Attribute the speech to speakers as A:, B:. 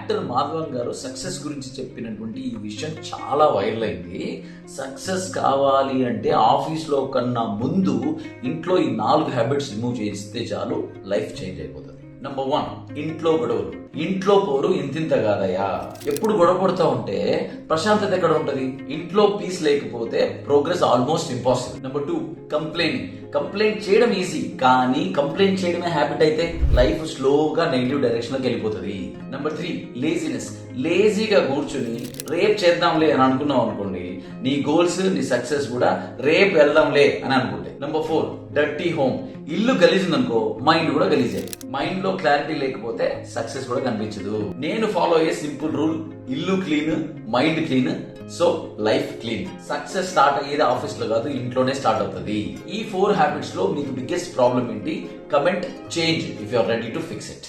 A: Actor Madhavan గారు success గురించి చెప్పినటువంటి ఈ విషయం చాలా వైరల్ అయింది. సక్సెస్ కావాలి అంటే ఆఫీస్లో కన్నా ముందు ఇంట్లో ఈ 4 హ్యాబిట్స్ రిమూవ్ చేస్తే చాలు, లైఫ్ చేంజ్ అయిపోతుంది. నంబర్ 1, ఇంట్లో గొడవలు. ఇంట్లో పోరు ఇంతింత కాదయ్యా. ఎప్పుడు గొడవ పడుతూ ఉంటే ప్రశాంతత ఎక్కడ ఉంటది? ఇంట్లో పీస్ లేకపోతే progress almost impossible. Number 2, complaint చేయడం ఈజీ, కానీ కంప్లైంట్ చేయడమే హ్యాబిట్ అయితే లైఫ్ స్లోగా నెగిటివ్ డైరెక్షన్ లోకి వెళ్ళిపోతుంది. Number 3, laziness. లేజీగా కూర్చుని రేపు చేద్దాంలే అని అనుకున్నావు అనుకోండి, నీ గోల్స్ నీ సక్సెస్ కూడా రేపు వెళ్దాంలే అని అనుకుంటే. Number 4, dirty home. ఇల్లు గలీజుందనుకో మైండ్ కూడా గలీజే. మైండ్ లో క్లారిటీ లేకపోతే సక్సెస్ కూడా కనిపించదు. నేను ఫాలో అయ్యే సింపుల్ రూల్: ఇల్లు clean, mind clean, so life clean. Success start అయ్యేది ఆఫీస్ లో కాదు, ఇంట్లోనే స్టార్ట్ అవుతుంది. ఈ 4 హ్యాబిట్స్ లో మీకు బిగ్గెస్ట్ ప్రాబ్లం ఏంటి? Comment change if you are ready to fix it.